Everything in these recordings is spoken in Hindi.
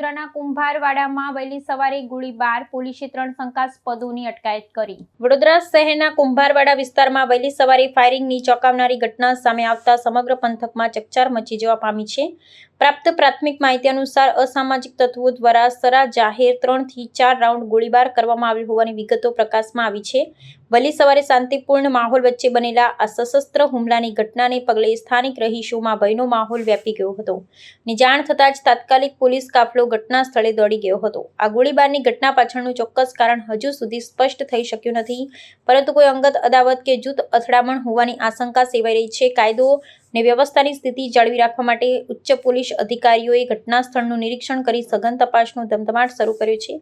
વડોદરાના કુંભારવાડામાં વહેલી સવારે ગોળીબાર, પોલીસે 3 શંકાસ્પદોની અટકાયત કરી। વડોદરા શહેરના કુંભારવાડા વિસ્તારમાં વહેલી સવારે ફાયરિંગની ચોંકાવનારી ઘટના સામે આવતા સમગ્ર પંથકમાં ચકચાર મચી જવા પામી છે। પ્રાપ્ત પ્રાથમિક માહિતી અનુસાર અસામાજિક તત્વો દ્વારા સરા જાહેર 3 થી 4 રાઉન્ડ ગોળીબાર કરવામાં આવ્યો હોવાની વિગતો પ્રકાશમાં આવી છે। વહેલી સવારે શાંતિપૂર્ણ માહોલ વચ્ચે બનેલા આ સશસ્ત્ર હુમલાની ઘટનાને પગલે સ્થાનિક રહીશોમાં ભયનો માહોલ વ્યાપી ગયો હતો। ની જાણ થતાં જ તાત્કાલિક પોલીસ કાફલો ઘટના સ્થળે દોડી ગયો હતો। આ ગોળીબારની ઘટના પાછળનું ચોક્કસ કારણ હજુ સુધી સ્પષ્ટ થઈ શક્યું નથી, પરંતુ કોઈ અંગત અદાવત કે જૂથ અથડામણ હોવાની આશંકા સેવાઈ રહી છે। કાયદો ને વ્યવસ્થાની સ્થિતિ જાળવી રાખવા માટે ઉચ્ચ પોલીસ અધિકારીઓએ ઘટના સ્થળનું નિરીક્ષણ કરી સઘન તપાસનો ધમધમાટ શરૂ કર્યો છે।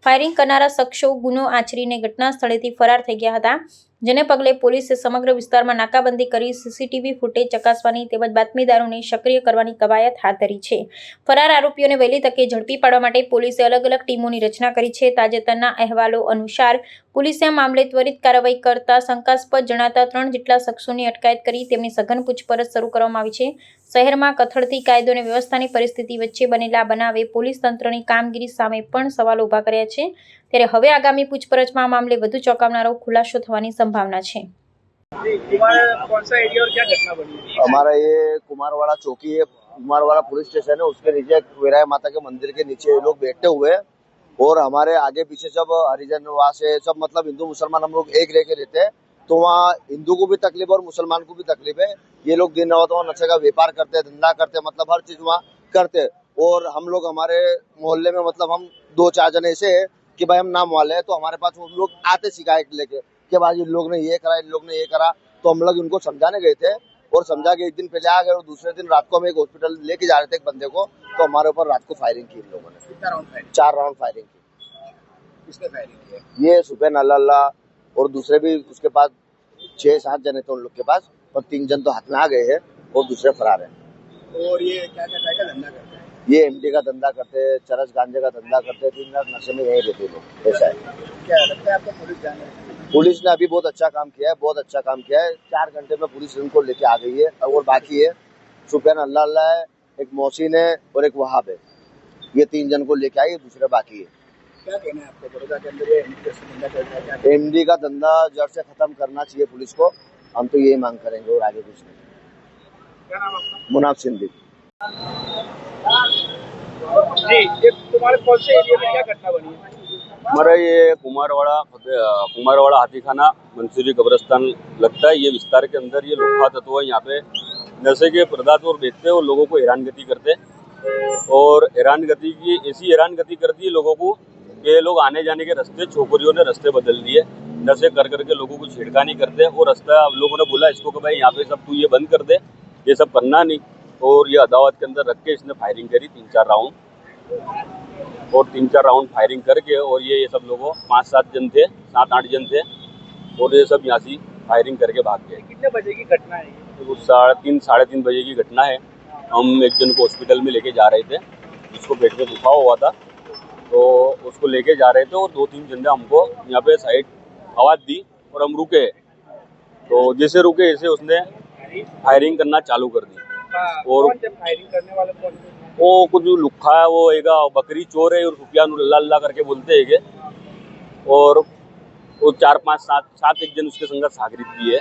ફાયરિંગ કરનારા શખ્સો ગુનો આચરીને ઘટના સ્થળેથી ફરાર થઈ ગયા હતા, જેને પગલે પોલીસે સમગ્ર વિસ્તારમાં નાકાબંધી કરી સીસીટીવી ફૂટેજ ચકાસવાની તેમજ બાતમીદારોને સક્રિય કરવાની કવાયત હાથ ધરી છે। ફરાર આરોપીઓને વહેલી તકે ઝડપી પાડવા માટે પોલીસે અલગ અલગ ટીમોની રચના કરી છે। તાજેતરના અહેવાલો અનુસાર પોલીસે આ મામલે ત્વરિત કાર્યવાહી કરતા શંકાસ્પદ જણાતા 3 જેટલા શખ્સોની અટકાયત કરી તેમની સઘન પૂછપરછ શરૂ કરવામાં આવી છે। શહેરમાં કથળતી કાયદો અને વ્યવસ્થાની પરિસ્થિતિ વચ્ચે બનેલા બનાવે પોલીસ તંત્રની કામગીરી સામે પણ સવાલો ઊભા કર્યા છે, ત્યારે હવે આગામી પૂછપરછમાં આ મામલે વધુ ચોંકાવનારો ખુલાસો થવાની સંભાવના છે। कौन सा एरिया और क्या घटना बनी है? हमारा ये कुमारवाड़ा चौकी है, कुमारवाड़ा पुलिस स्टेशन है। उसके नीचे वीराय माता के मंदिर के नीचे ये लोग बैठे हुए हैं और हमारे आगे पीछे सब हरिजन निवास है, सब मतलब हिंदू मुसलमान हम लोग एक रह के रहते हैं। तो वहाँ हिंदू को भी तकलीफ और मुसलमान को भी तकलीफ है। ये लोग दिन रात वहाँ नशे का व्यापार करते हैं, धंधा करते हैं, मतलब हर चीज वहाँ करते हैं। और हम लोग हमारे मोहल्ले में मतलब हम 2-4 जने ऐसे है कि भाई हम नाम वाले हैं, तो हमारे पास वो लोग आते शिकायत लेके कि भाई इन लोग ने ये करा, इन लोग ने ये करा। तो हम लोग इनको समझाने गए थे और समझा के एक दिन पहले आ गए और दूसरे दिन रात को हम एक हॉस्पिटल लेके जा रहे थे एक बंदे को, तो हमारे ऊपर रात को फायरिंग की इन लोगों ने। कितना राउंड फायरिंग? 4 राउंड फायरिंग की। किसने फायरिंग किया? ये सुबह अल्लाह और दूसरे भी उसके पास 6-7 जने थे उन लोग के पास, और 3 जन तो हाथ में आ गए हैं और दूसरे फरार है। और ये क्या क्या का धंधा करते हैं? ये एमडी का धंधा करते हैं, चरस गांजे का धंधा करते हैं, 3 रात नशे में यही रहते लोग। ऐसा है। क्या लगता है आपको पुलिस जाने? पुलिस ने अभी बहुत अच्छा काम किया है, बहुत अच्छा काम किया है। 4 घंटे में पुलिस इनको लेके आ गई है और बाकी है सुफियान अल्लाह है, एक मोहसिन है और एक वहाब है। ये 3 जन को लेके आई, दूसरे बाकी है। क्या कहना है आपको बड़ौदा के अंदर ये एमडी का धंधा चल रहा है? एमडी का धंधा जड़ से खत्म करना चाहिए पुलिस को। हम तो यही मांग करेंगे और आगे कुछ नहीं। क्या नाम आपका? मुनाफ सिंधी। जी, ये तुम्हारे कौन से एरिया में क्या घटना बनी है? हमारा ये कुमारवाड़ा हाथीखाना मंसूरी कब्रिस्तान लगता है। ये विस्तार के अंदर ये लोखा तत्व है। यहाँ पे नशे के पदार्थ और बेचते हैं और लोगों को हैरानगति करते हैं, और हैरानगति की ऐसी हैरानगति करती है लोगों को कि लोग आने जाने के रास्ते, छोकरियों ने रास्ते बदल दिए, नशे कर करके लोगों को छेड़खानी करते हैं। और रास्ता लोगों ने बोला इसको कि भाई यहाँ पे सब तू ये बंद कर दे, ये सब करना नहीं। और ये अदावत के अंदर रख के इसने फायरिंग करी 3-4 राउंड, और 3-4 राउंड फायरिंग करके, और ये सब लोगों 5-7 जन थे, 7-8 जन थे, और ये सब यहाँ से फायरिंग करके भाग गए। कितने बजे की घटना है ये? 3-3:30 बजे की घटना है। हम एक जन को हॉस्पिटल में लेके जा रहे थे, जिसको पेट में दुखाव हुआ था, तो उसको लेके जा रहे थे, और 2-3 जन ने हमको यहाँ पे साइड आवाज़ दी और हम रुके। तो जैसे रुके ऐसे उसने फायरिंग करना चालू कर दी। और कौन थे फायरिंग करने वाले? कौन थे? वो कुछ जो लुखा है, वो एक बकरी चोर है और रुपया अल्लाह करके बोलते है। और वो 4-5-7 एक जन उसके संग सागरित भी है।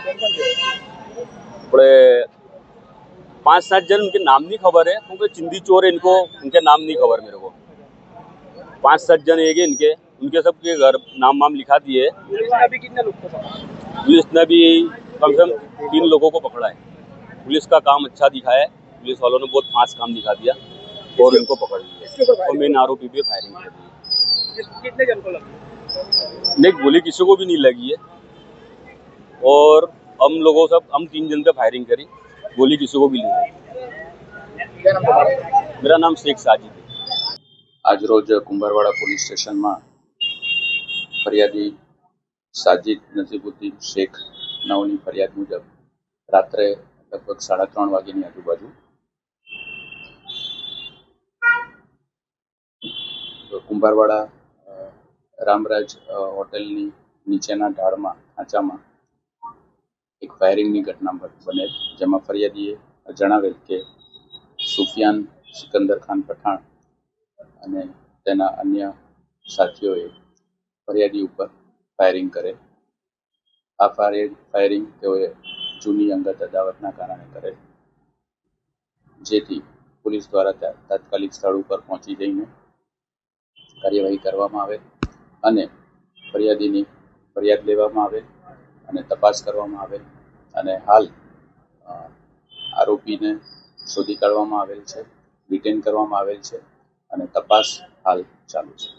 बड़े 5-7 जन, उनके नाम नहीं खबर है क्योंकि चिंदी चोर है, इनको उनके नाम नहीं खबर मेरे को। 5-7 जन है इनके, उनके सबके घर नाम लिखा दिए। पुलिस ने अभी कितने लोग को पकड़ा? पुलिस ने भी कम से कम 3 लोगों को पकड़ा है। पुलिस का काम अच्छा दिखा है, पुलिस वालों ने बहुत फास्ट काम दिखा दिया और इनको पकड़ लिया। और मेन आरोपी भी फायरिंग कर दी। कितने जन को लगी? नहीं, गोली किसी को भी नहीं लगी है। और हम 3 जन पे फायरिंग करी, गोली किसी को भी नहीं लगी। क्या नाम है? मेरा नाम शेख साजिद है। आज रोज कुंभारवाड़ा पुलिस स्टेशन में फरियादी साजिद नजीबुद्दीन शेख नावनी फरियाद मुजब रात्रे लगभग 3:30 वाग्यानी आजूबाजू कुंभारवाड़ा रामराज होटेलनी नीचेना ढाळमां खांचामां एक फायरिंगनी घटना बने, जेमां फरियादीए जणावेल के सुफियान सिकंदर खान पठाण અને તેના અન્ય સાથીઓએ ફરિયાદી ઉપર ફાયરિંગ કરે. આ ફાયરિંગ તેઓએ જૂની અંગત અદાવતના કારણે કરે, જેથી પોલીસ દ્વારા તાત્કાલિક સ્થળ ઉપર પહોંચી જઈને કાર્યવાહી કરવામાં આવે અને ફરિયાદીની ફરિયાદ લેવામાં આવે અને તપાસ કરવામાં આવે. અને હાલ આરોપીને શોધી કાઢવામાં આવેલ છે, ડિટેન કરવામાં આવેલ છે અને તપાસ હાલ ચાલુ છે.